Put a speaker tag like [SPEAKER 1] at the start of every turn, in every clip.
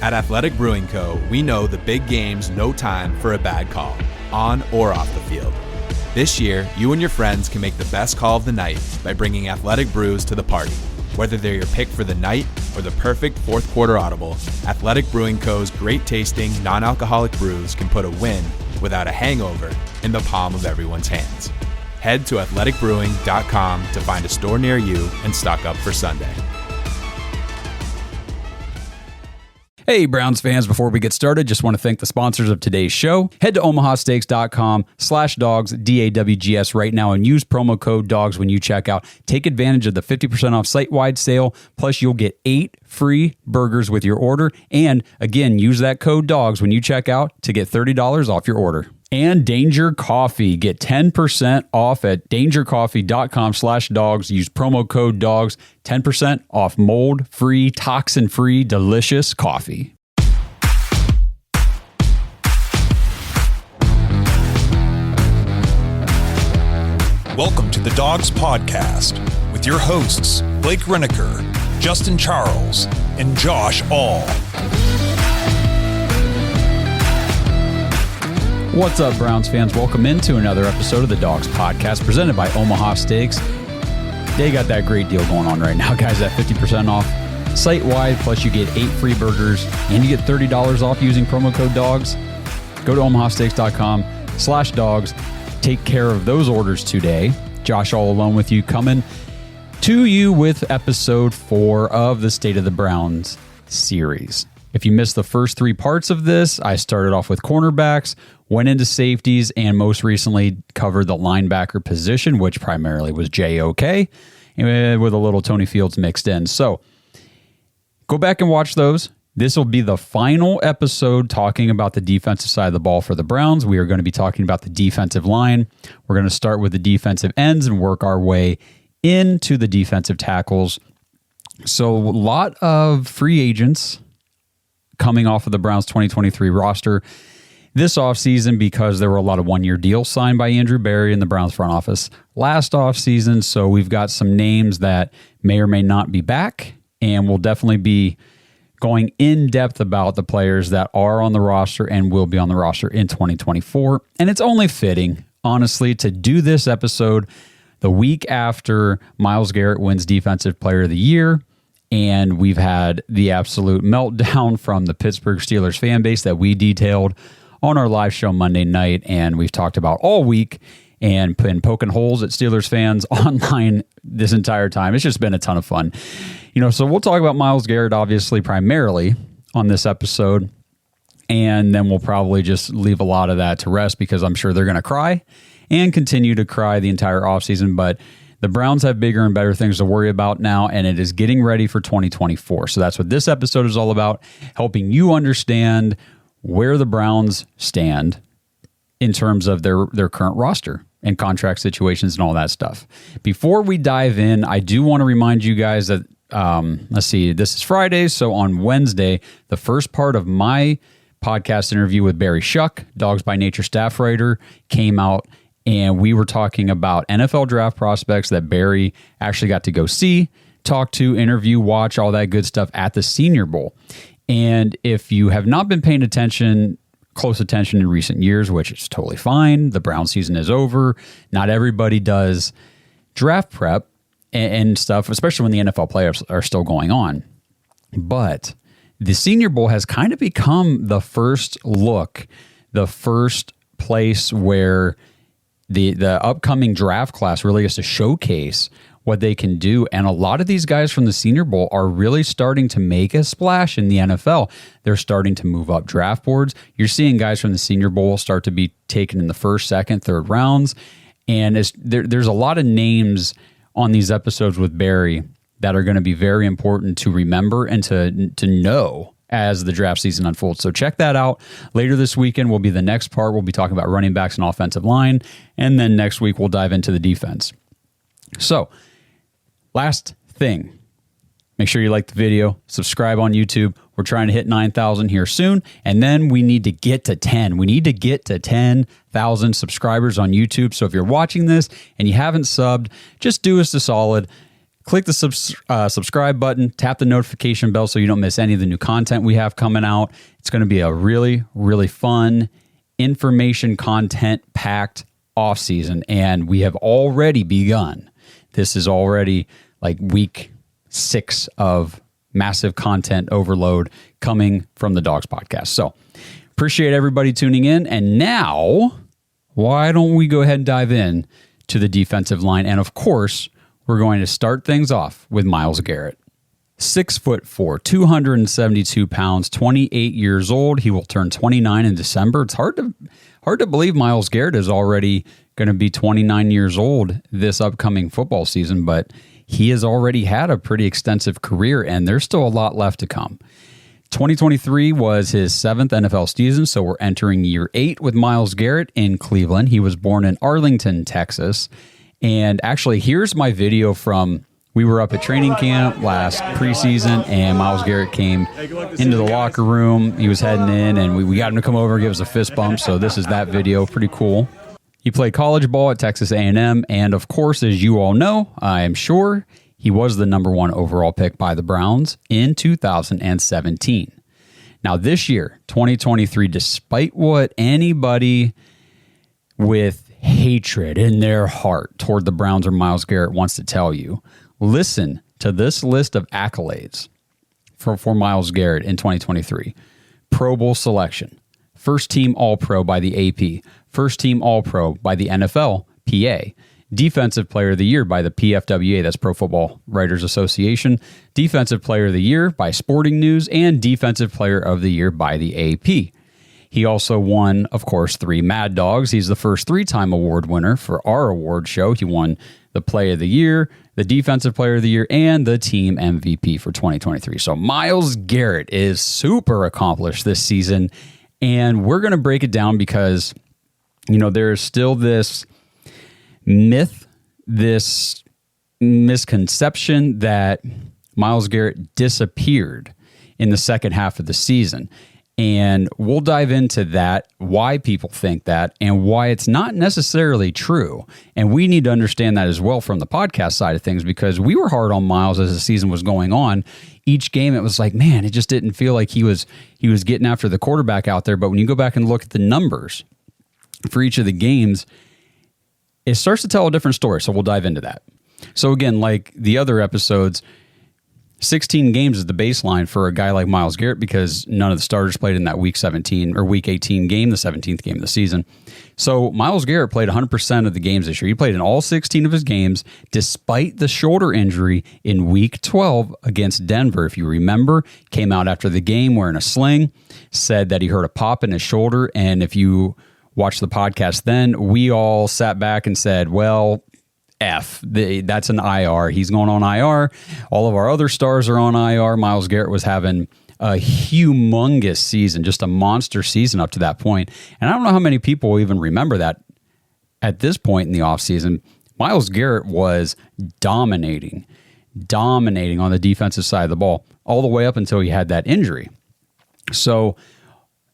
[SPEAKER 1] At Athletic Brewing Co., we know the big game's no time for a bad call, on or off the field. This year, you and your friends can make the best call of the night by bringing Athletic Brews to the party. Whether they're your pick for the night or the perfect fourth quarter audible, Athletic Brewing Co.'s great tasting, non-alcoholic brews can put a win without a hangover in the palm of everyone's hands. Head to athleticbrewing.com to find a store near you and stock up for Sunday.
[SPEAKER 2] Hey, Browns fans, before we get started, just want to thank the sponsors of today's show. Head to omahasteaks.com/dogs, DAWGS right now and use promo code DOGS when you check out. Take advantage of the 50% off site-wide sale, plus you'll get 8 free burgers with your order. And again, use that code DOGS when you check out to get $30 off your order. And Danger Coffee. Get 10% off at dangercoffee.com/dogs. Use promo code DOGS. 10% off mold-free, toxin-free, delicious coffee.
[SPEAKER 3] Welcome to the Dogs Podcast with your hosts, Blake Reniker, Justin Charles, and Josh All.
[SPEAKER 2] What's up, Browns fans? Welcome into another episode of the Dogs Podcast presented by Omaha Steaks. They got that great deal going on right now, guys, at 50% off site-wide, plus you get 8 free burgers, and you get $30 off using promo code DOGS. Go to omahasteaks.com/dogs. Take care of those orders today. Josh all alone with you, coming to you with episode 4 of the State of the Browns series. If you missed the first 3 parts of this, I started off with cornerbacks, went into safeties, and most recently covered the linebacker position, which primarily was JOK, with a little Tony Fields mixed in. So go back and watch those. This will be the final episode talking about the defensive side of the ball for the Browns. We are going to be talking about the defensive line. We're going to start with the defensive ends and work our way into the defensive tackles. So a lot of free agents coming off of the Browns 2023 roster this offseason because there were a lot of one-year deals signed by Andrew Berry in the Browns front office last offseason. So we've got some names that may or may not be back, and we'll definitely be going in depth about the players that are on the roster and will be on the roster in 2024. And it's only fitting, honestly, to do this episode the week after Myles Garrett wins Defensive Player of the Year. And we've had the absolute meltdown from the Pittsburgh Steelers fan base that we detailed on our live show Monday night. And we've talked about all week and been poking holes at Steelers fans online this entire time. It's just been a ton of fun. So we'll talk about Myles Garrett, obviously, primarily on this episode. And then we'll probably just leave a lot of that to rest because I'm sure they're going to cry and continue to cry the entire offseason. But the Browns have bigger and better things to worry about now, and it is getting ready for 2024. So that's what this episode is all about, helping you understand where the Browns stand in terms of their current roster and contract situations and all that stuff. Before we dive in, I do want to remind you guys that, let's see, this is Friday, so on Wednesday, the first part of my podcast interview with Barry Shuck, Dogs by Nature staff writer, came out. And we were talking about NFL draft prospects that Barry actually got to go see, talk to, interview, watch, all that good stuff at the Senior Bowl. And if you have not been paying close attention in recent years, which is totally fine, the Brown season is over. Not everybody does draft prep and stuff, especially when the NFL playoffs are still going on. But the Senior Bowl has kind of become the first look, the first place where the upcoming draft class really gets to showcase what they can do. And a lot of these guys from the Senior Bowl are really starting to make a splash in the NFL. They're starting to move up draft boards. You're seeing guys from the Senior Bowl start to be taken in the first, second, third rounds. And there's a lot of names on these episodes with Barry that are going to be very important to remember and to know as the draft season unfolds. So check that out. Later this weekend will be the next part. We'll be talking about running backs and offensive line. And then next week, we'll dive into the defense. So last thing, make sure you like the video, subscribe on YouTube. We're trying to hit 9,000 here soon. And then we need to get to 10. We need to get to 10,000 subscribers on YouTube. So if you're watching this and you haven't subbed, just do us a solid. Click the subscribe button, tap the notification bell so you don't miss any of the new content we have coming out. It's going to be a really, really fun, information content packed off season, and we have already begun. This is already like week 6 of massive content overload coming from the Dogs Podcast. So appreciate everybody tuning in. And now, why don't we go ahead and dive in to the defensive line? And of course, we're going to start things off with Myles Garrett. 6'4", 272 pounds, 28 years old. He will turn 29 in December. It's hard to believe Myles Garrett is already going to be 29 years old this upcoming football season, but he has already had a pretty extensive career, and there's still a lot left to come. 2023 was his 7th NFL season, so we're entering year 8 with Myles Garrett in Cleveland. He was born in Arlington, Texas. And actually, here's my video from, we were up at training camp last preseason, and Myles Garrett came into the locker room. He was heading in, and we got him to come over and give us a fist bump. So this is that video. Pretty cool. He played college ball at Texas A&M. And of course, as you all know, I am sure, he was the number 1 overall pick by the Browns in 2017. Now this year, 2023, despite what anybody with hatred in their heart toward the Browns or Myles Garrett wants to tell you, listen to this list of accolades for Myles Garrett in 2023. Pro Bowl selection, first team All-Pro by the AP, first team All-Pro by the NFL PA, Defensive Player of the Year by the PFWA, that's Pro Football Writers Association, Defensive Player of the Year by Sporting News, and Defensive Player of the Year by the AP. He also won, of course, 3 Mad Dogs. He's the first 3-time award winner for our award show. He won the Play of the Year, the Defensive Player of the Year, and the Team MVP for 2023. So Myles Garrett is super accomplished this season, and we're going to break it down because, you know, there is still this myth, this misconception that Myles Garrett disappeared in the second half of the season. And we'll dive into that, why people think that, and why it's not necessarily true. And we need to understand that as well from the podcast side of things, because we were hard on Myles as the season was going on. Each game, it was like, man, it just didn't feel like he was getting after the quarterback out there. But when you go back and look at the numbers for each of the games, it starts to tell a different story. So we'll dive into that. So again, like the other episodes, 16 games is the baseline for a guy like Myles Garrett because none of the starters played in that week 17 or week 18 game, the 17th game of the season. So Myles Garrett played 100% of the games this year. He played in all 16 of his games despite the shoulder injury in week 12 against Denver. If you remember, came out after the game wearing a sling, said that he heard a pop in his shoulder. And if you watched the podcast then, we all sat back and said, well, that's an IR. He's going on IR. All of our other stars are on IR. Myles Garrett was having a humongous season, just a monster season up to that point. And I don't know how many people will even remember that at this point in the offseason. Myles Garrett was dominating on the defensive side of the ball all the way up until he had that injury. So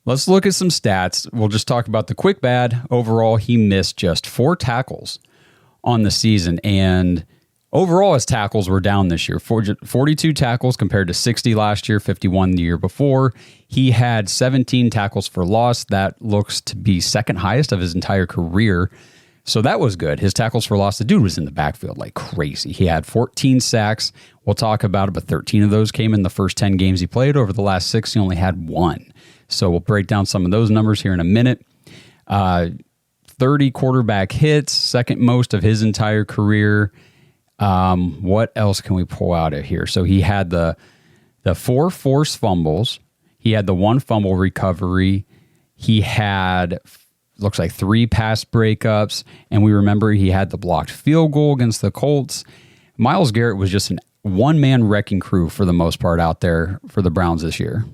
[SPEAKER 2] let's look at some stats. We'll just talk about the quick bad. Overall, he missed just 4 tackles on the season, and overall his tackles were down this year. 42 tackles compared to 60 last year, 51 the year before. He had 17 tackles for loss. That looks to be second highest of his entire career. So that was good. His tackles for loss, the dude was in the backfield like crazy. He had 14 sacks. We'll talk about it, but 13 of those came in the first 10 games he played. Over the last 6, he only had 1. So we'll break down some of those numbers here in a minute. 30 quarterback hits, second most of his entire career. What else can we pull out of here? So he had the 4 forced fumbles. He had the 1 fumble recovery. He had, looks like 3 pass breakups. And we remember he had the blocked field goal against the Colts. Myles Garrett was just a one-man wrecking crew for the most part out there for the Browns this year.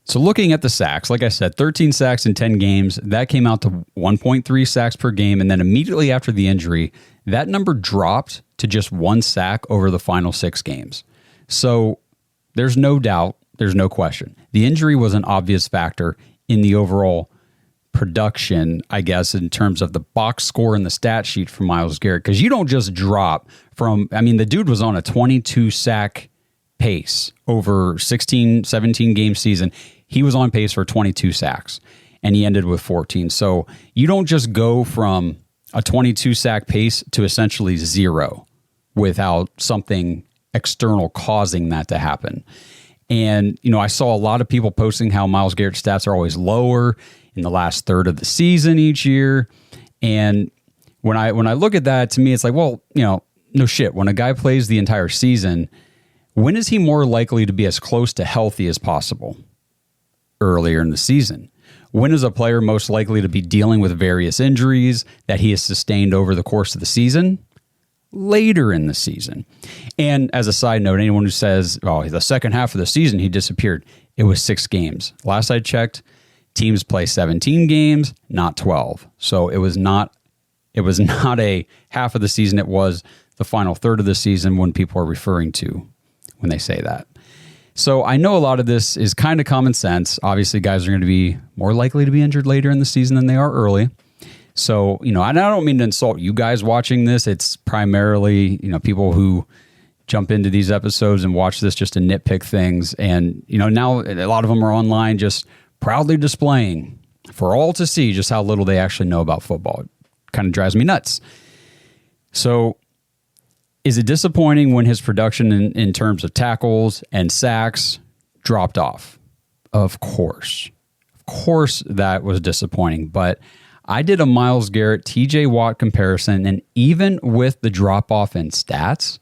[SPEAKER 2] So looking at the sacks, like I said, 13 sacks in 10 games, that came out to 1.3 sacks per game. And then immediately after the injury, that number dropped to just 1 sack over the final 6 games. So there's no doubt, there's no question. The injury was an obvious factor in the overall production, I guess, in terms of the box score and the stat sheet for Myles Garrett, because you don't just drop from, I mean, the dude was on a 22 sack pace over 16, 17 game season. He was on pace for 22 sacks and he ended with 14. So you don't just go from a 22 sack pace to essentially zero without something external causing that to happen. And, you know, I saw a lot of people posting how Myles Garrett's stats are always lower in the last third of the season each year. And when I look at that, to me, it's like, well, you know, no shit. When a guy plays the entire season, when is he more likely to be as close to healthy as possible? Earlier in the season. When is a player most likely to be dealing with various injuries that he has sustained over the course of the season? Later in the season. And as a side note, anyone who says, oh, the second half of the season, he disappeared, it was 6 games. Last I checked, teams play 17 games, not 12. So it was not a half of the season. It was the final third of the season when people are referring to when they say that. So I know a lot of this is kind of common sense. Obviously, guys are going to be more likely to be injured later in the season than they are early. So, you know, and I don't mean to insult you guys watching this. It's primarily, you know, people who jump into these episodes and watch this just to nitpick things. And, you know, now a lot of them are online just proudly displaying for all to see just how little they actually know about football. It kind of drives me nuts. So is it disappointing when his production in terms of tackles and sacks dropped off? Of course. Of course that was disappointing. But I did a Myles Garrett, TJ Watt comparison, and even with the drop-off in stats,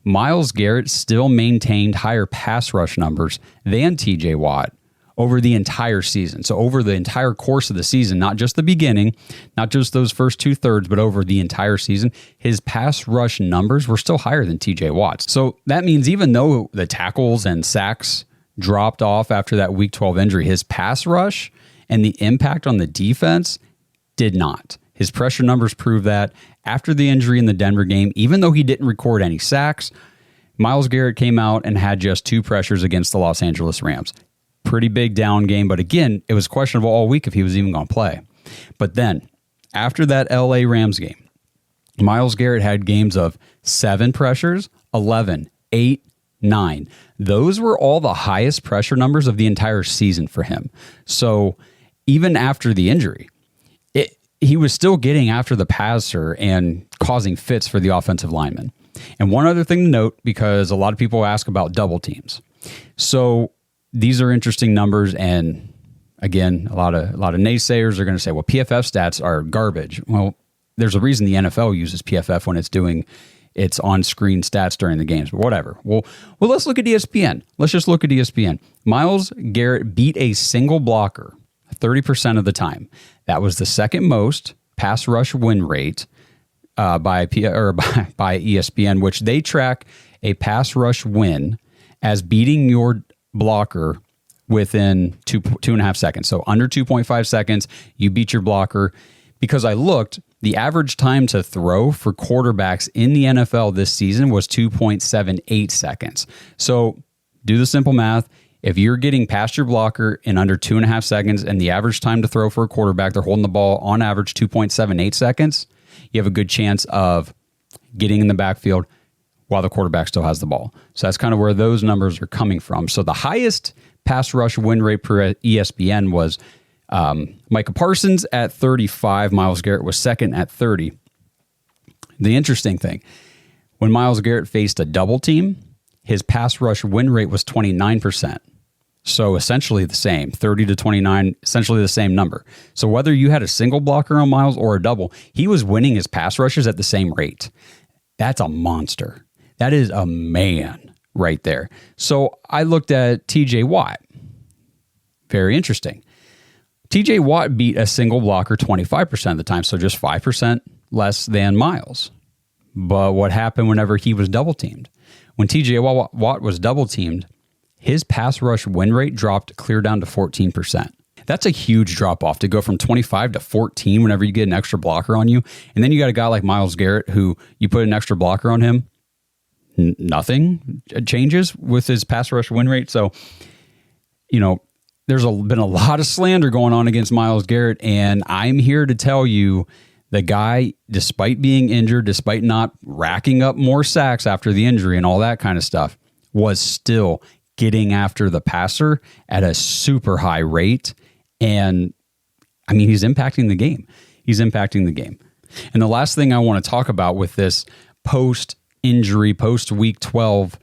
[SPEAKER 2] Myles Garrett still maintained higher pass rush numbers than TJ Watt over the entire season. So over the entire course of the season, not just the beginning, not just those first 2/3, but over the entire season, his pass rush numbers were still higher than TJ Watt's. So that means even though the tackles and sacks dropped off after that Week 12 injury, his pass rush and the impact on the defense did not. His pressure numbers prove that. After the injury in the Denver game, even though he didn't record any sacks, Myles Garrett came out and had just 2 pressures against the Los Angeles Rams. Pretty big down game, but again, it was questionable all week if he was even going to play. But then, after that LA Rams game, Myles Garrett had games of 7 pressures, 11, 8, 9. Those were all the highest pressure numbers of the entire season for him. So even after the injury, he was still getting after the passer and causing fits for the offensive linemen. And one other thing to note, because a lot of people ask about double teams. So these are interesting numbers, and again, a lot of naysayers are going to say, well, PFF stats are garbage. Well, there's a reason the NFL uses PFF when it's doing its on-screen stats during the games, but whatever. Well, let's look at ESPN. Let's just look at ESPN. Myles Garrett beat a single blocker 30% of the time. That was the second most pass rush win rate by ESPN, which they track a pass rush win as beating your blocker within 2.5 seconds. So under 2.5 seconds, you beat your blocker. Because I looked, the average time to throw for quarterbacks in the NFL this season was 2.78 seconds. So do the simple math. If you're getting past your blocker in under 2.5 seconds and the average time to throw for a quarterback, they're holding the ball on average 2.78 seconds, you have a good chance of getting in the backfield while the quarterback still has the ball. So that's kind of where those numbers are coming from. So the highest pass rush win rate per ESPN was Micah Parsons at 35. Myles Garrett was second at 30. The interesting thing, when Myles Garrett faced a double team, his pass rush win rate was 29%. So essentially the same, 30 to 29, essentially the same number. So whether you had a single blocker on Myles or a double, he was winning his pass rushes at the same rate. That's a monster. That is a man right there. So I looked at TJ Watt. Very interesting. TJ Watt beat a single blocker 25% of the time, so just 5% less than Myles. But what happened whenever he was double teamed? When TJ Watt was double teamed, his pass rush win rate dropped clear down to 14%. That's a huge drop off to go from 25 to 14 whenever you get an extra blocker on you. And then you got a guy like Myles Garrett who you put an extra blocker on him, nothing changes with his pass rush win rate. So, you know, there's been a lot of slander going on against Myles Garrett, and I'm here to tell you the guy, despite being injured, despite not racking up more sacks after the injury and all that kind of stuff, was still getting after the passer at a super high rate. And I mean, he's impacting the game. He's impacting the game. And the last thing I want to talk about with this post-injury, post-week 12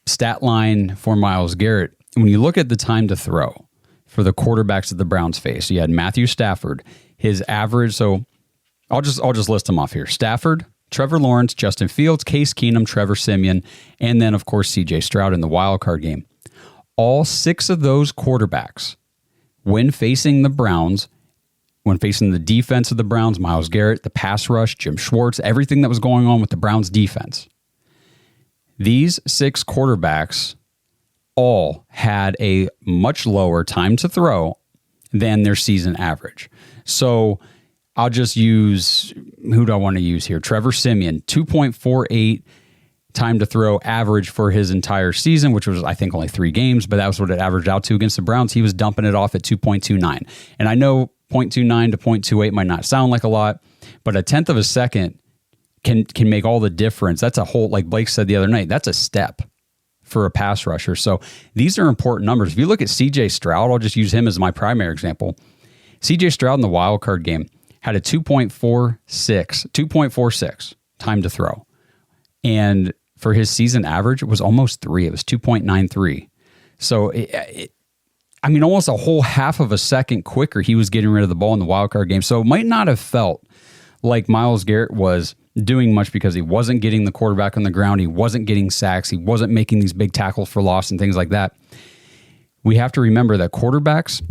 [SPEAKER 2] stat line for Myles Garrett, when you look at the time to throw for the quarterbacks that the Browns face, you had Matthew Stafford, his average. So I'll just list them off here. Stafford, Trevor Lawrence, Justin Fields, Case Keenum, Trevor Siemian, and then, of course, C.J. Stroud in the wild card game. All 6 of those quarterbacks, when facing the Browns, when facing the defense of the Browns, Myles Garrett, the pass rush, Jim Schwartz, everything that was going on with the Browns defense, these 6 quarterbacks all had a much lower time to throw than their season average. So I'll just use, who do I want to use here? Trevor Siemian, 2.48 time to throw average for his entire season, which was, I think, only 3 games, but that was what it averaged out to against the Browns. He was dumping it off at 2.29. And I know 0.29 to 0.28 might not sound like a lot, but a tenth of a second can make all the difference. That's a whole, like Blake said the other night, that's a step for a pass rusher. So these are important numbers. If you look at C.J. Stroud, I'll just use him as my primary example. C.J. Stroud in the wild card game had a 2.46 time to throw. And for his season average, it was almost 3. It was 2.93. So, almost a whole half of a second quicker, he was getting rid of the ball in the wild card game. So it might not have felt like Myles Garrett was doing much because he wasn't getting the quarterback on the ground. He wasn't getting sacks. He wasn't making these big tackles for loss and things like that. We have to remember that quarterbacks,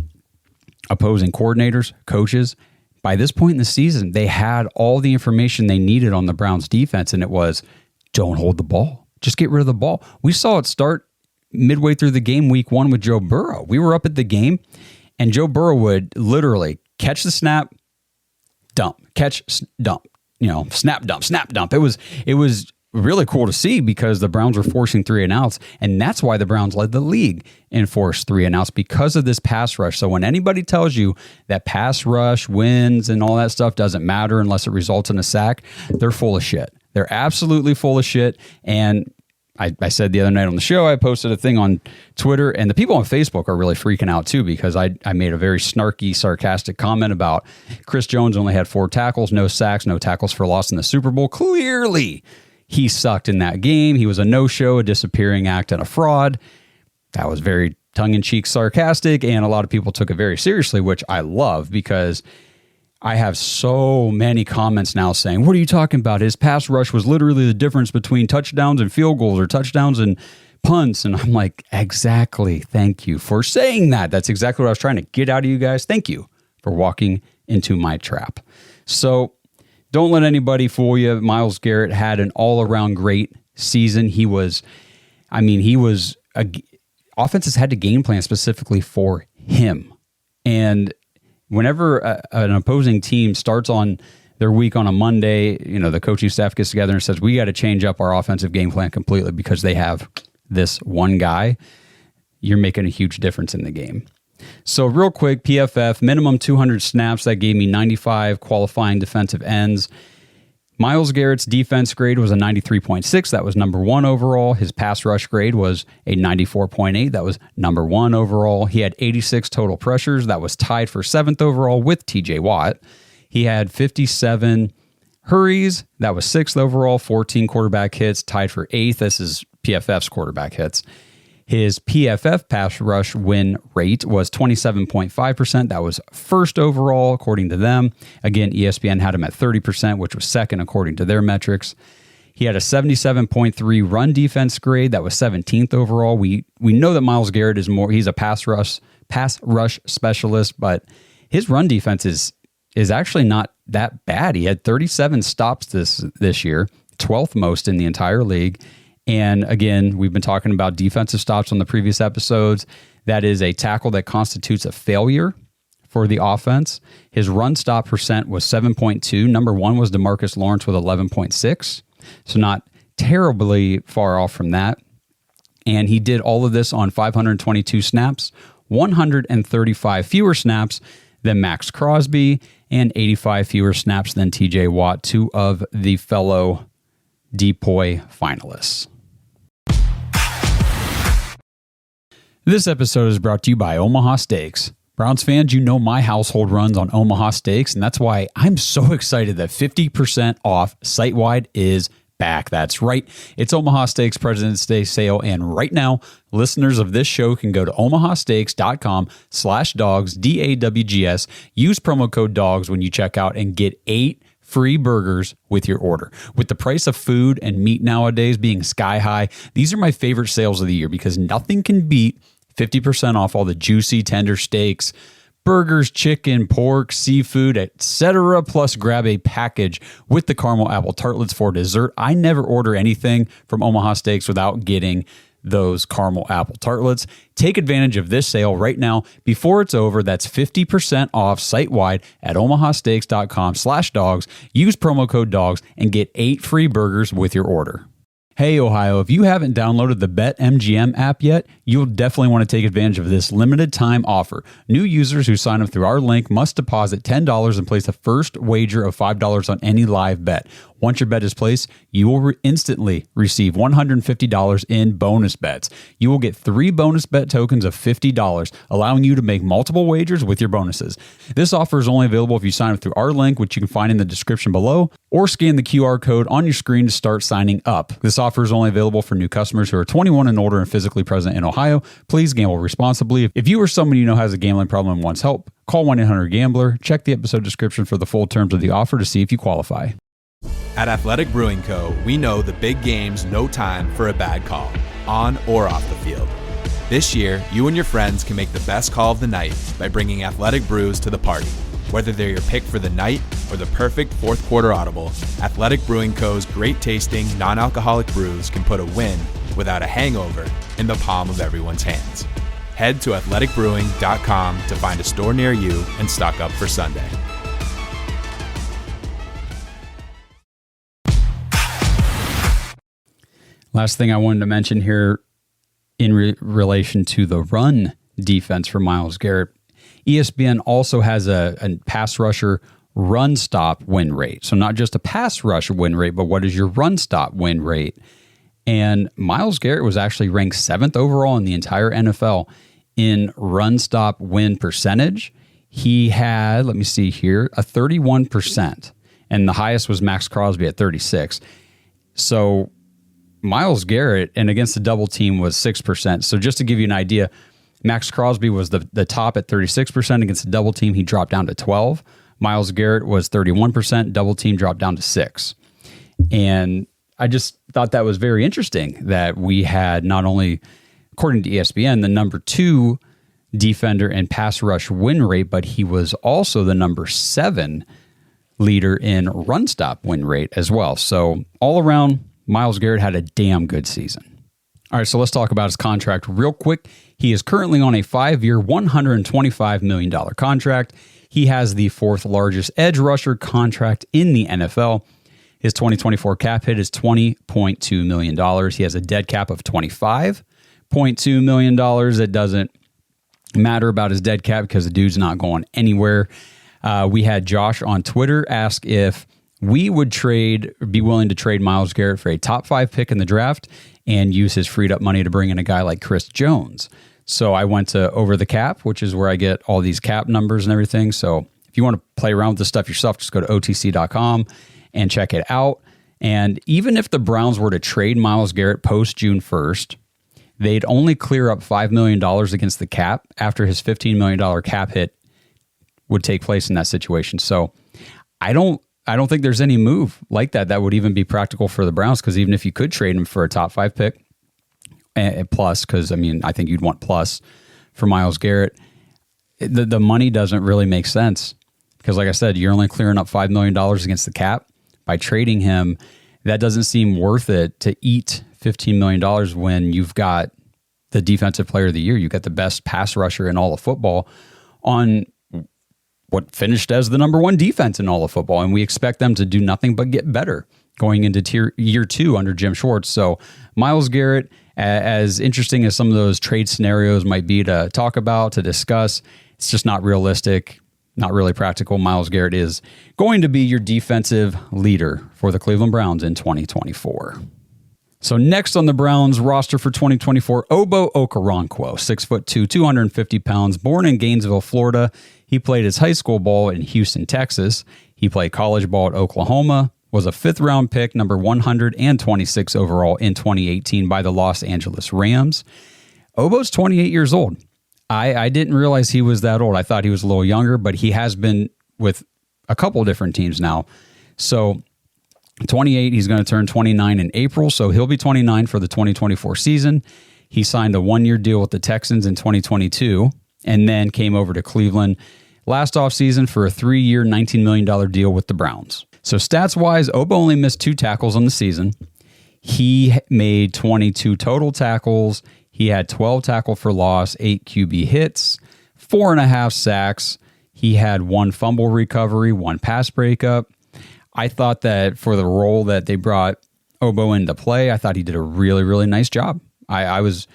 [SPEAKER 2] opposing coordinators, coaches, by this point in the season, they had all the information they needed on the Browns defense, and it was, don't hold the ball. Just get rid of the ball. We saw it start midway through the game week 1 with Joe Burrow. We were up at the game, and Joe Burrow would literally catch the snap, dump, catch, dump, snap, dump. It was really cool to see because the Browns were forcing 3 and outs, and that's why the Browns led the league in forced 3 and outs, because of this pass rush. So when anybody tells you that pass rush wins and all that stuff doesn't matter unless it results in a sack, they're full of shit. They're absolutely full of shit. And I said the other night on the show, I posted a thing on Twitter, and the people on Facebook are really freaking out too, because I made a very snarky, sarcastic comment about Chris Jones only had 4 tackles, no sacks, no tackles for loss in the Super Bowl. Clearly, he sucked in that game. He was a no-show, a disappearing act, and a fraud. That was very tongue-in-cheek sarcastic, and a lot of people took it very seriously, which I love, because I have so many comments now saying, what are you talking about? His pass rush was literally the difference between touchdowns and field goals, or touchdowns and punts. And I'm like, exactly. Thank you for saying that. That's exactly what I was trying to get out of you guys. Thank you for walking into my trap. So don't let anybody fool you. Myles Garrett had an all-around great season. Offenses had to game plan specifically for him. And whenever an opposing team starts on their week on a Monday, the coaching staff gets together and says, we got to change up our offensive game plan completely because they have this one guy, you're making a huge difference in the game. So real quick, PFF, minimum 200 snaps. That gave me 95 qualifying defensive ends. Myles Garrett's defense grade was a 93.6. That was number 1 overall. His pass rush grade was a 94.8. That was number 1 overall. He had 86 total pressures. That was tied for 7th overall with TJ Watt. He had 57 hurries. That was 6th overall. 14 quarterback hits, tied for 8th. This is PFF's quarterback hits. His PFF pass rush win rate was 27.5%. That was 1st overall, according to them. Again, ESPN had him at 30%, which was 2nd, according to their metrics. He had a 77.3 run defense grade. That was 17th overall. We know that Myles Garrett he's a pass rush specialist, but his run defense is actually not that bad. He had 37 stops this year, 12th most in the entire league. And again, we've been talking about defensive stops on the previous episodes. That is a tackle that constitutes a failure for the offense. His run stop percent was 7.2. Number 1 was DeMarcus Lawrence with 11.6. So not terribly far off from that. And he did all of this on 522 snaps, 135 fewer snaps than Max Crosby and 85 fewer snaps than TJ Watt, two of the fellow DPOY finalists. This episode is brought to you by Omaha Steaks. Browns fans, you know my household runs on Omaha Steaks, and that's why I'm so excited that 50% off site-wide is back. That's right. It's Omaha Steaks President's Day sale, and right now, listeners of this show can go to omahasteaks.com/dogs, DAWGS, use promo code DOGS when you check out and get 8 free burgers with your order. With the price of food and meat nowadays being sky high, these are my favorite sales of the year because nothing can beat 50% off all the juicy, tender steaks, burgers, chicken, pork, seafood, etc. Plus grab a package with the caramel apple tartlets for dessert. I never order anything from Omaha Steaks without getting those caramel apple tartlets. Take advantage of this sale right now before it's over. That's 50% off site-wide at omahasteaks.com/dogs. Use promo code DOGS and get 8 free burgers with your order. Hey, Ohio, if you haven't downloaded the BetMGM app yet, you'll definitely want to take advantage of this limited time offer. New users who sign up through our link must deposit $10 and place a first wager of $5 on any live bet. Once your bet is placed, you will instantly receive $150 in bonus bets. You will get 3 bonus bet tokens of $50, allowing you to make multiple wagers with your bonuses. This offer is only available if you sign up through our link, which you can find in the description below, or scan the QR code on your screen to start signing up. This offer is only available for new customers who are 21 and older and physically present in Ohio. Please gamble responsibly. If you or someone you know has a gambling problem and wants help, call 1-800-GAMBLER. Check the episode description for the full terms of the offer to see if you qualify.
[SPEAKER 1] At Athletic Brewing Co., we know the big game's no time for a bad call, on or off the field. This year, you and your friends can make the best call of the night by bringing Athletic Brews to the party. Whether they're your pick for the night or the perfect fourth quarter audible, Athletic Brewing Co.'s great tasting, non-alcoholic brews can put a win without a hangover in the palm of everyone's hands. Head to athleticbrewing.com to find a store near you and stock up for Sunday.
[SPEAKER 2] Last thing I wanted to mention here in relation to the run defense for Myles Garrett, ESPN also has a pass rusher run stop win rate. So not just a pass rush win rate, but what is your run stop win rate? And Myles Garrett was actually ranked 7th overall in the entire NFL in run stop win percentage. He had, let me see here, a 31%, and the highest was Max Crosby at 36. So Myles Garrett, and against the double team, was 6%. So just to give you an idea, Max Crosby was the top at 36%. Against the double team, he dropped down to 12. Myles Garrett was 31%. Double team dropped down to 6. And I just thought that was very interesting that we had not only, according to ESPN, the number 2 defender in pass rush win rate, but he was also the number 7 leader in run stop win rate as well. So all around, Myles Garrett had a damn good season. All right, so let's talk about his contract real quick. He is currently on a 5-year, $125 million contract. He has the 4th largest edge rusher contract in the NFL. His 2024 cap hit is $20.2 million. He has a dead cap of $25.2 million. It doesn't matter about his dead cap because the dude's not going anywhere. We had Josh on Twitter ask if we would be willing to trade Myles Garrett for a top 5 pick in the draft and use his freed up money to bring in a guy like Chris Jones. So I went to Over the Cap, which is where I get all these cap numbers and everything. So if you want to play around with this stuff yourself, just go to otc.com and check it out. And even if the Browns were to trade Myles Garrett post June 1st, they'd only clear up $5 million against the cap after his $15 million cap hit would take place in that situation. So I don't think there's any move like that would even be practical for the Browns, because even if you could trade him for a top 5 pick, plus, because I think you'd want plus for Myles Garrett, the money doesn't really make sense. Because like I said, you're only clearing up $5 million against the cap. By trading him, that doesn't seem worth it to eat $15 million when you've got the defensive player of the year. You've got the best pass rusher in all of football on what finished as the number 1 defense in all of football. And we expect them to do nothing but get better going into year 2 under Jim Schwartz. So Myles Garrett As interesting as some of those trade scenarios might be to talk about, to discuss, it's just not realistic, not really practical. Myles Garrett is going to be your defensive leader for the Cleveland Browns in 2024. So next on the Browns roster for 2024, Obo Okoronkwo, 6'2", 250 pounds, born in Gainesville, Florida. He played his high school ball in Houston, Texas. He played college ball at Oklahoma, was a 5th-round pick, number 126 overall in 2018 by the Los Angeles Rams. Obo's 28 years old. I didn't realize he was that old. I thought he was a little younger, but he has been with a couple different teams now. So 28, he's going to turn 29 in April, so he'll be 29 for the 2024 season. He signed a 1-year deal with the Texans in 2022 and then came over to Cleveland last offseason for a 3-year, $19 million deal with the Browns. So stats-wise, Obo only missed 2 tackles on the season. He made 22 total tackles. He had 12 tackle for loss, 8 QB hits, 4.5 sacks. He had 1 fumble recovery, 1 pass breakup. I thought that for the role that they brought Obo into play, I thought he did a really, really nice job. I was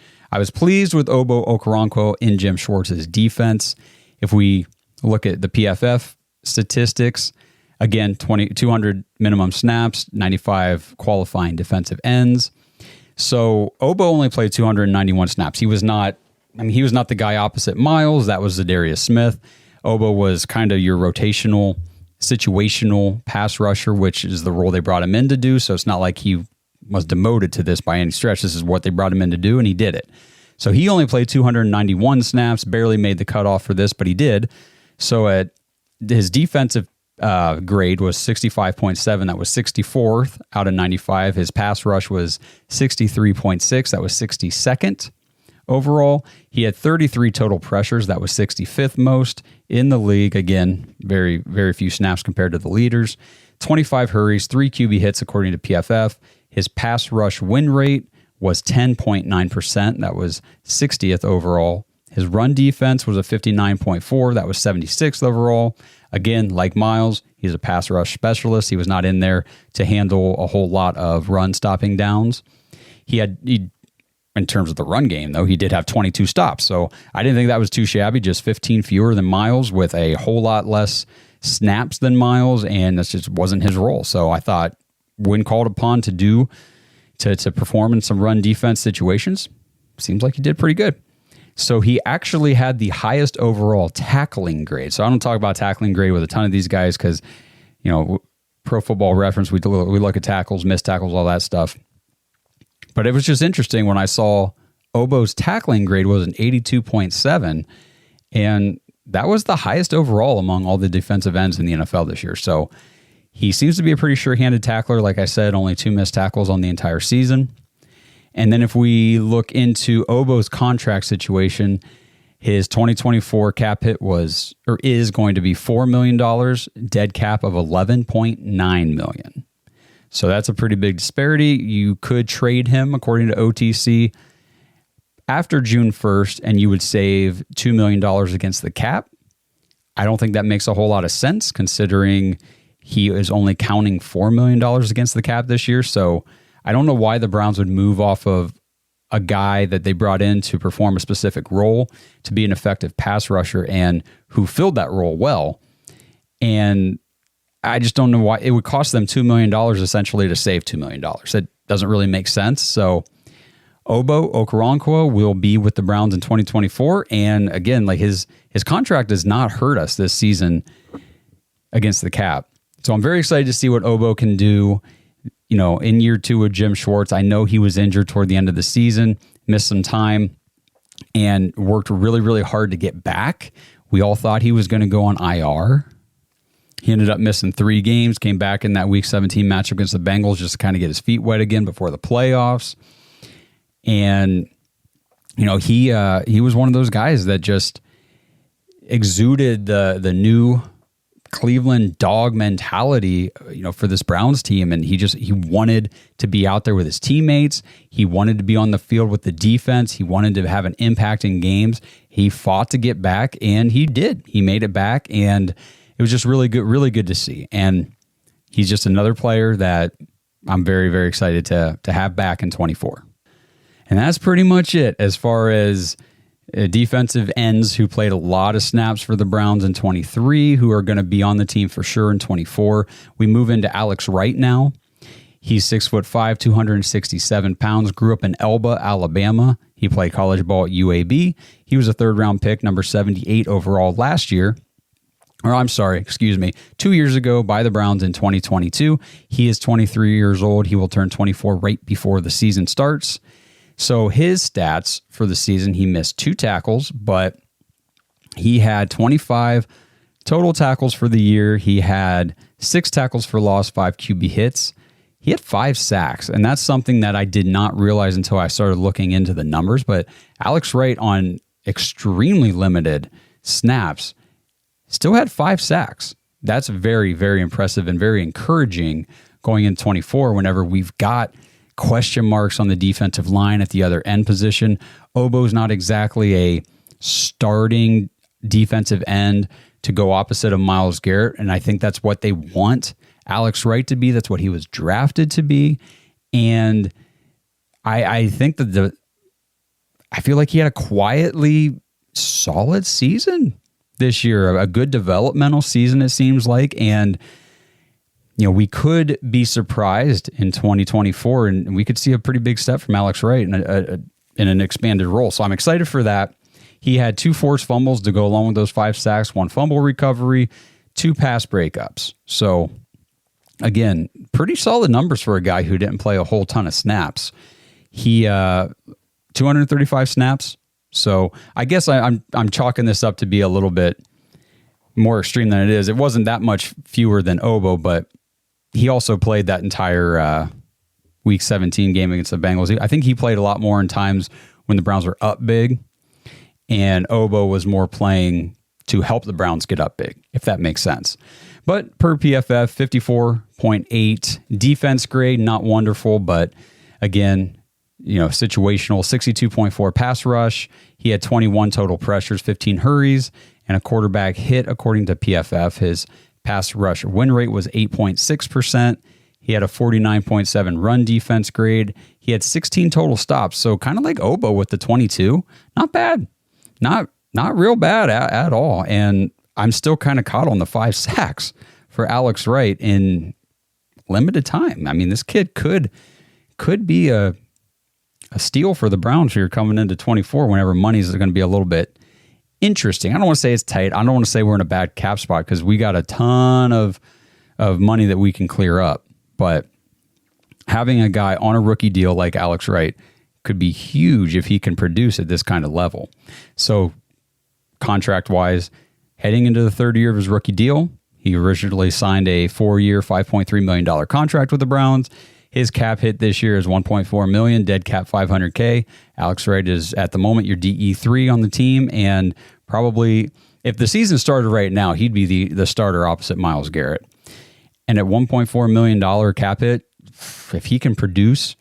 [SPEAKER 2] pleased with Obo Okoronkwo in Jim Schwartz's defense. If we look at the PFF statistics, again, 200 minimum snaps, 95 qualifying defensive ends. So Obo only played 291 snaps. He was not the guy opposite Myles. That was Zadarius Smith. Obo was kind of your rotational, situational pass rusher, which is the role they brought him in to do. So it's not like he was demoted to this by any stretch. This is what they brought him in to do, and he did it. So he only played 291 snaps, barely made the cutoff for this, but he did. So at his defensive grade was 65.7. That was 64th out of 95. His pass rush was 63.6. That was 62nd. Overall, he had 33 total pressures. That was 65th most in the league. Again, very, very few snaps compared to the leaders. 25 hurries, 3 QB hits according to PFF. His pass rush win rate was 10.9%. That was 60th overall. His run defense was a 59.4. That was 76th overall. Again, like Myles, he's a pass rush specialist. He was not in there to handle a whole lot of run stopping downs. In terms of the run game, though, he did have 22 stops. So I didn't think that was too shabby, just 15 fewer than Myles with a whole lot less snaps than Myles, and that just wasn't his role. So I thought when called upon to perform in some run defense situations, seems like he did pretty good. So he actually had the highest overall tackling grade. So I don't talk about tackling grade with a ton of these guys because, Pro Football Reference, we look at tackles, missed tackles, all that stuff. But it was just interesting when I saw Obo's tackling grade was an 82.7, and that was the highest overall among all the defensive ends in the NFL this year. So he seems to be a pretty sure-handed tackler. Like I said, only 2 missed tackles on the entire season. And then if we look into Obo's contract situation, his 2024 cap hit is going to be $4 million, dead cap of $11.9 million. So that's a pretty big disparity. You could trade him, according to OTC, after June 1st, and you would save $2 million against the cap. I don't think that makes a whole lot of sense, considering he is only counting $4 million against the cap this year. So I don't know why the Browns would move off of a guy that they brought in to perform a specific role, to be an effective pass rusher, and who filled that role well. And I just don't know why it would cost them $2 million essentially to save $2 million. It doesn't really make sense. So Obo Okoronkwo will be with the Browns in 2024. And again, like his contract does not hurt us this season against the cap. So I'm very excited to see what Obo can do, in year 2 with Jim Schwartz. I know he was injured toward the end of the season, missed some time, and worked really, really hard to get back. We all thought he was going to go on IR. He ended up missing 3 games, came back in that Week 17 matchup against the Bengals just to kind of get his feet wet again before the playoffs. And, he was one of those guys that just exuded the new Cleveland dog mentality, for this Browns team. And he wanted to be out there with his teammates. He wanted to be on the field with the defense. He wanted to have an impact in games. He fought to get back, and he did. He made it back, and it was just really good to see. And he's just another player that I'm very, very excited to have back in 24. And that's pretty much it as far as defensive ends who played a lot of snaps for the Browns in 23, who are going to be on the team for sure in 24. We move into Alex Wright now. He's 6'5", 267 pounds, grew up in Elba, Alabama. He played college ball at UAB. He was a third-round pick, number 78 overall last year. 2 years ago by the Browns in 2022. He is 23 years old. He will turn 24 right before the season starts. So his stats for the season, he missed 2 tackles, but he had 25 total tackles for the year. He had 6 tackles for loss, 5 QB hits. He had 5 sacks, and that's something that I did not realize until I started looking into the numbers. But Alex Wright, on extremely limited snaps, still had 5 sacks. That's very, very impressive and very encouraging going into 24 whenever we've got question marks on the defensive line at the other end position. Obo's not exactly a starting defensive end to go opposite of Myles Garrett, and I think that's what they want Alex Wright to be. That's what he was drafted to be. And I think that I feel like he had a quietly solid season this year, a good developmental season, it seems like. And, we could be surprised in 2024 and we could see a pretty big step from Alex Wright in an expanded role. So I'm excited for that. He had 2 forced fumbles to go along with those 5 sacks, 1 fumble recovery, 2 pass breakups. So again, pretty solid numbers for a guy who didn't play a whole ton of snaps. He 235 snaps. So I guess I'm chalking this up to be a little bit more extreme than it is. It wasn't that much fewer than Obo, but he also played that entire Week 17 game against the Bengals. I think he played a lot more in times when the Browns were up big, and Obo was more playing to help the Browns get up big, if that makes sense. But per PFF, 54.8 defense grade, not wonderful, but again, situational. 62.4 pass rush. He had 21 total pressures, 15 hurries, and a quarterback hit according to PFF. His pass rush win rate was 8.6%. He had a 49.7 run defense grade. He had 16 total stops, so kind of like Obo with the 22. Not bad. Not real bad at all. And I'm still kind of caught on the 5 sacks for Alex Wright in limited time. I mean, this kid could be a steal for the Browns here coming into 24 whenever money's going to be a little bit interesting. I don't want to say it's tight. I don't want to say we're in a bad cap spot because we got a ton of money that we can clear up. But having a guy on a rookie deal like Alex Wright could be huge if he can produce at this kind of level. So contract-wise, heading into the third year of his rookie deal, he originally signed a 4-year, $5.3 million contract with the Browns. His cap hit this year is $1.4 million, dead cap $500K. Alex Wright is, at the moment, your DE3 on the team, and probably, if the season started right now, he'd be the starter opposite Myles Garrett. And at $1.4 million cap hit, if he can produce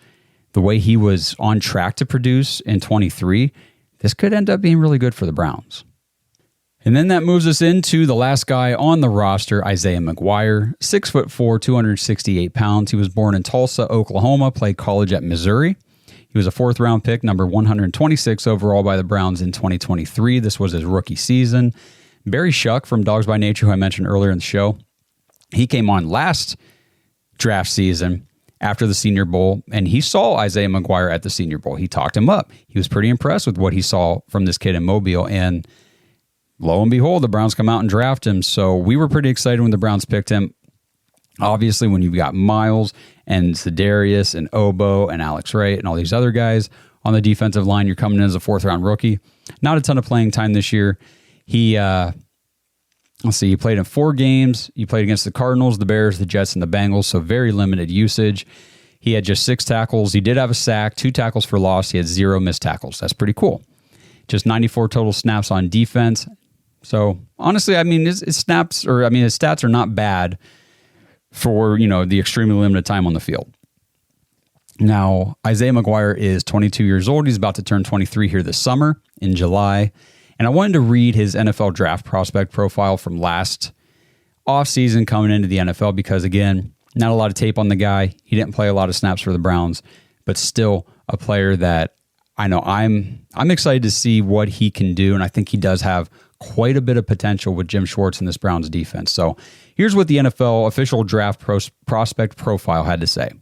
[SPEAKER 2] the way he was on track to produce in 23, this could end up being really good for the Browns. And then that moves us into the last guy on the roster, Isaiah McGuire, 6'4", 268 pounds. He was born in Tulsa, Oklahoma, played college at Missouri. He was a 4th-round pick, number 126 overall by the Browns in 2023. This was his rookie season. Barry Shuck from Dogs by Nature, who I mentioned earlier in the show, he came on last draft season after the Senior Bowl, and he saw Isaiah McGuire at the Senior Bowl. He talked him up. He was pretty impressed with what he saw from this kid in Mobile, and lo and behold, the Browns come out and draft him. So we were pretty excited when the Browns picked him. Obviously, when you've got Myles and Za'Darius and Obo and Alex Wright and all these other guys on the defensive line, you're coming in as a 4th-round rookie. Not a ton of playing time this year. He, he played in 4 games. He played against the Cardinals, the Bears, the Jets, and the Bengals, so very limited usage. He had just 6 tackles. He did have a sack, 2 tackles for loss. He had 0 missed tackles. That's pretty cool. Just 94 total snaps on defense. So honestly, I mean, his stats are not bad for, the extremely limited time on the field. Now, Isaiah McGuire is 22 years old. He's about to turn 23 here this summer in July. And I wanted to read his NFL draft prospect profile from last offseason coming into the NFL because, again, not a lot of tape on the guy. He didn't play a lot of snaps for the Browns, but still a player that I know I'm excited to see what he can do, and I think he does have quite a bit of potential with Jim Schwartz in this Browns defense. So here's what the NFL official draft prospect profile had to say.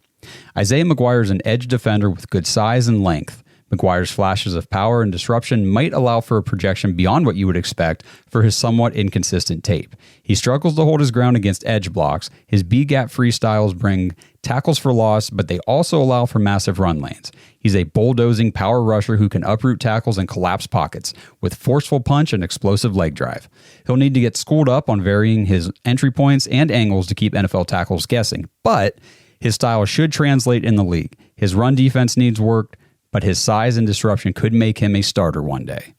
[SPEAKER 2] Isaiah McGuire is an edge defender with good size and length. McGuire's flashes of power and disruption might allow for a projection beyond what you would expect for his somewhat inconsistent tape. He struggles to hold his ground against edge blocks. His B-gap freestyles bring tackles for loss, but they also allow for massive run lanes. He's a bulldozing power rusher who can uproot tackles and collapse pockets with forceful punch and explosive leg drive. He'll need to get schooled up on varying his entry points and angles to keep NFL tackles guessing, but his style should translate in the league. His run defense needs work, but his size and disruption could make him a starter one day.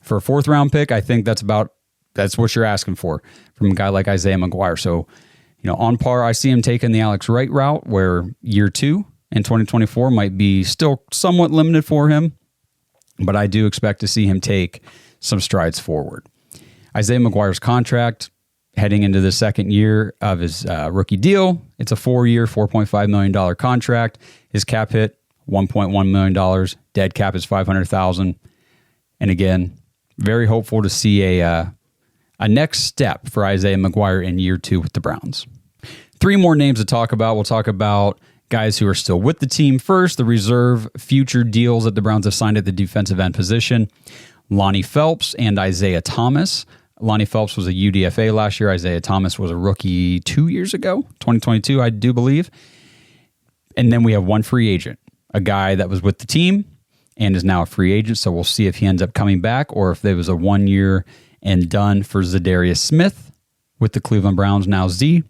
[SPEAKER 2] For a 4th round pick, I think that's what you're asking for from a guy like Isaiah McGuire. So, on par, I see him taking the Alex Wright route, where year 2 in 2024 might be still somewhat limited for him, but I do expect to see him take some strides forward. Isaiah McGuire's contract heading into the second year of his rookie deal. It's a 4-year, $4.5 million contract. His cap hit, $1.1 million. Dead cap is $500,000. And again, very hopeful to see a next step for Isaiah McGuire in year 2 with the Browns. 3 more names to talk about. We'll talk about guys who are still with the team first, the reserve future deals that the Browns have signed at the defensive end position. Lonnie Phelps and Isaiah Thomas. Lonnie Phelps was a UDFA last year. Isaiah Thomas was a rookie 2 years ago, 2022, I do believe. And then we have one free agent, a guy that was with the team and is now a free agent. So we'll see if he ends up coming back or if there was a 1 year and done for Zadarius Smith with the Cleveland Browns, now Z.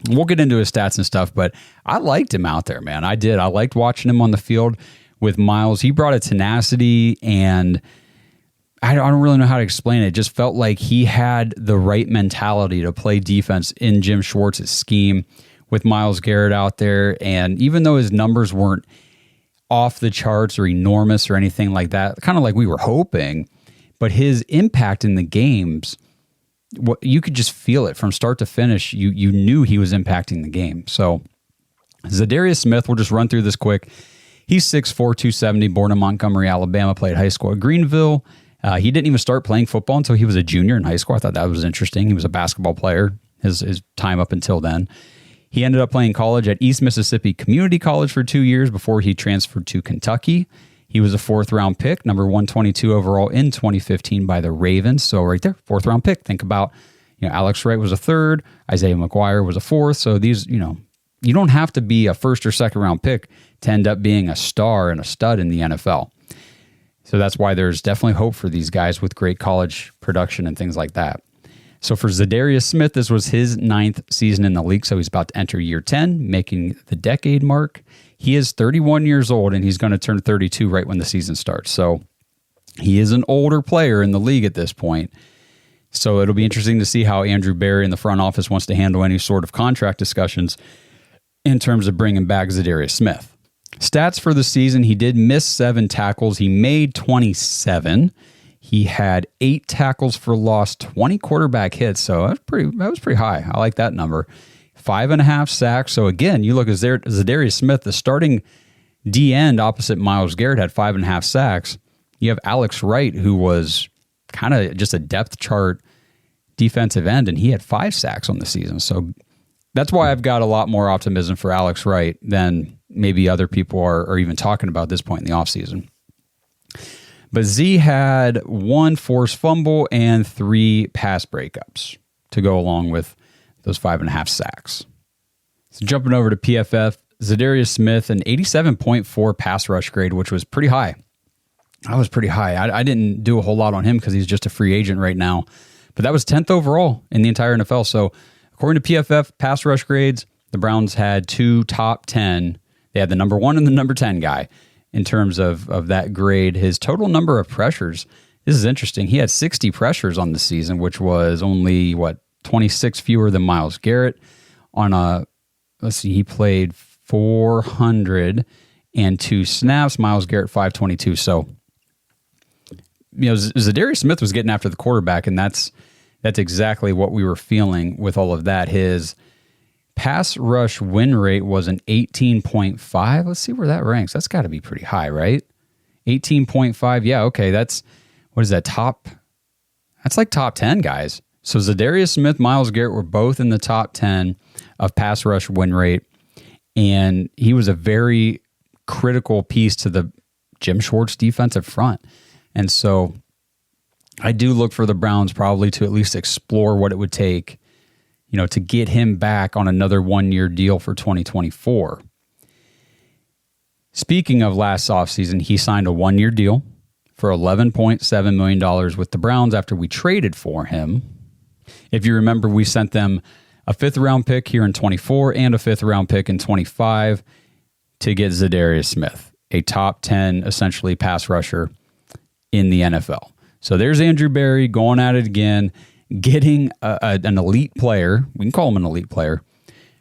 [SPEAKER 2] We'll get into his stats and stuff, but I liked him out there, man. I did. I liked watching him on the field with Miles. He brought a tenacity, and I don't really know how to explain it. It just felt like he had the right mentality to play defense in Jim Schwartz's scheme with Myles Garrett out there. And even though his numbers weren't off the charts or enormous or anything like that, kind of like we were hoping, but his impact in the games, you could just feel it from start to finish. You knew he was impacting the game. So Zadarius Smith, we'll just run through this quick. He's 6'4", 270, born in Montgomery, Alabama, played high school at Greenville. He didn't even start playing football until he was a junior in high school. I thought that was interesting. He was a basketball player his time up until then. He ended up playing college at East Mississippi Community College for 2 years before he transferred to Kentucky. He was a 4th round pick, number 122 overall in 2015 by the Ravens. So right there, 4th round pick. Think about, Alex Wright was a 3rd, Isaiah McGuire was a 4th. So these, you don't have to be a 1st or 2nd round pick to end up being a star and a stud in the NFL. So that's why there's definitely hope for these guys with great college production and things like that. So for Zadarius Smith, this was his 9th season in the league, so he's about to enter year 10, making the decade mark. He is 31 years old, and he's going to turn 32 right when the season starts. So he is an older player in the league at this point. So it'll be interesting to see how Andrew Berry in the front office wants to handle any sort of contract discussions in terms of bringing back Zadarius Smith. Stats for the season, he did miss 7 tackles. He made 27. He had 8 tackles for loss, 20 quarterback hits. So that was pretty high. I like that number. 5.5 sacks. So again, you look at Zadarius Smith, the starting D end opposite Myles Garrett, had 5.5 sacks. You have Alex Wright, who was kind of just a depth chart defensive end, and he had 5 sacks on the season. So that's why I've got a lot more optimism for Alex Wright than maybe other people are even talking about at this point in the offseason. But Z had 1 forced fumble and 3 pass breakups to go along with those 5.5 sacks. So jumping over to PFF, Zadarius Smith, an 87.4 pass rush grade, which was pretty high. That was pretty high. I didn't do a whole lot on him because he's just a free agent right now. But that was 10th overall in the entire NFL. So according to PFF pass rush grades, the Browns had 2 top 10. They had the number 1 and the number 10 guy in terms of that grade. His total number of pressures, this is interesting. He had 60 pressures on the season, which was only, 26 fewer than Myles Garrett. He played 402 snaps. Myles Garrett, 522. So, Zadarius Smith was getting after the quarterback, and that's exactly what we were feeling with all of that. His pass rush win rate was an 18.5. Let's see where that ranks. That's got to be pretty high, right? 18.5. Yeah, okay. That's, what is that, that's like top 10, guys. So Zadarius Smith, Myles Garrett were both in the top 10 of pass rush win rate. And he was a very critical piece to the Jim Schwartz defensive front. And so I do look for the Browns probably to at least explore what it would take, to get him back on another 1-year deal for 2024. Speaking of last offseason, he signed a 1-year deal for $11.7 million with the Browns after we traded for him. If you remember, we sent them a 5th-round pick here in 24 and a 5th-round pick in 25 to get Zadarius Smith, a top 10, essentially, pass rusher in the NFL. So there's Andrew Berry going at it again, getting an elite player, we can call him an elite player,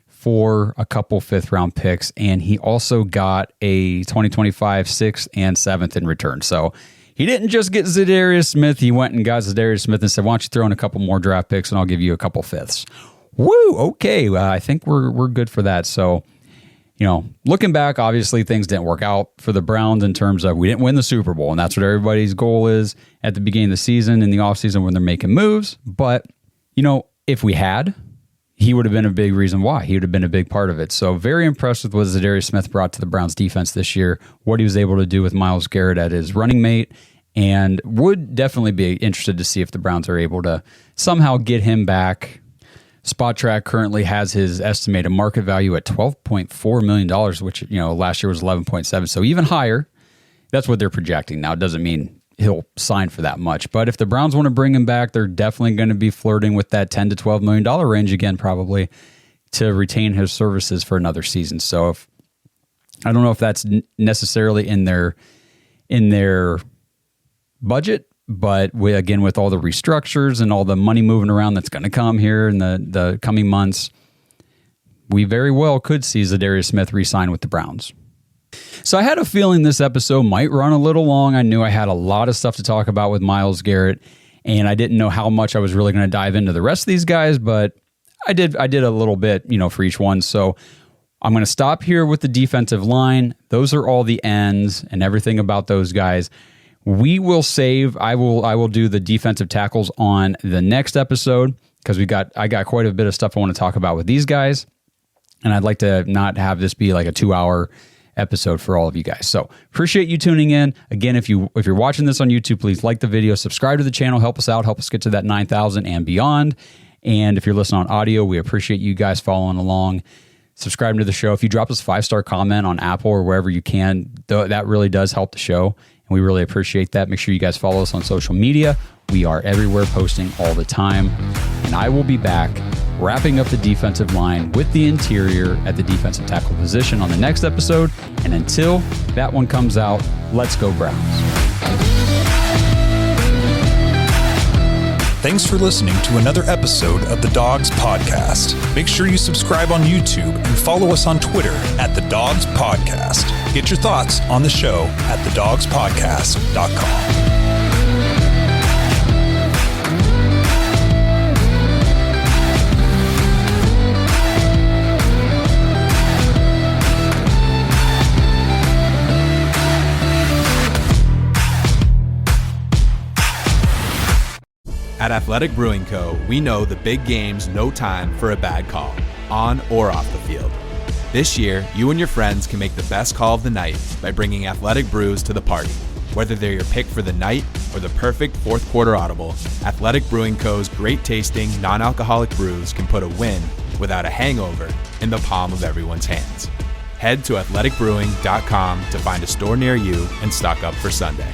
[SPEAKER 2] for a couple 5th-round picks, and he also got a 2025 6th and 7th in return. So he didn't just get Zadarius Smith, he went and got Zadarius Smith and said, why don't you throw in a couple more draft picks and I'll give you a couple 5ths. Woo, okay, I think we're good for that. So, looking back, obviously things didn't work out for the Browns in terms of we didn't win the Super Bowl, and that's what everybody's goal is at the beginning of the season, in the offseason when they're making moves. But, if we had, he would have been a big reason why. He would have been a big part of it. So very impressed with what Zadarius Smith brought to the Browns defense this year, what he was able to do with Myles Garrett at his running mate, and would definitely be interested to see if the Browns are able to somehow get him back. Spot Track currently has his estimated market value at $12.4 million, which, last year was 11.7. So even higher. That's what they're projecting. Now, it doesn't mean he'll sign for that much. But if the Browns want to bring him back, they're definitely going to be flirting with that $10 to $12 million range again, probably, to retain his services for another season. So I don't know if that's necessarily in their budget, but with all the restructures and all the money moving around that's going to come here in the coming months, we very well could see Zadarius Smith re-sign with the Browns. So I had a feeling this episode might run a little long. I knew I had a lot of stuff to talk about with Myles Garrett, and I didn't know how much I was really going to dive into the rest of these guys, but I did a little bit, for each one. So I'm going to stop here with the defensive line. Those are all the ends and everything about those guys. We will save. I will do the defensive tackles on the next episode because I got quite a bit of stuff I want to talk about with these guys, and I'd like to not have this be like a 2-hour episode for all of you guys. So appreciate you tuning in. Again, if you're watching this on YouTube, please like the video, subscribe to the channel, help us out, help us get to that 9,000 and beyond. And if you're listening on audio, we appreciate you guys following along, subscribing to the show. If you drop us a 5-star comment on Apple or wherever you can, that really does help the show. And we really appreciate that. Make sure you guys follow us on social media. We are everywhere, posting all the time. And I will be back wrapping up the defensive line with the interior at the defensive tackle position on the next episode. And until that one comes out, let's go Browns.
[SPEAKER 3] Thanks for listening to another episode of the Dogs Podcast. Make sure you subscribe on YouTube and follow us on Twitter at the Dogs Podcast. Get your thoughts on the show at thedogspodcast.com.
[SPEAKER 1] At Athletic Brewing Co., we know the big game's no time for a bad call, on or off the field. This year, you and your friends can make the best call of the night by bringing Athletic Brews to the party. Whether they're your pick for the night or the perfect fourth quarter audible, Athletic Brewing Co.'s great tasting, non-alcoholic brews can put a win without a hangover in the palm of everyone's hands. Head to athleticbrewing.com to find a store near you and stock up for Sunday.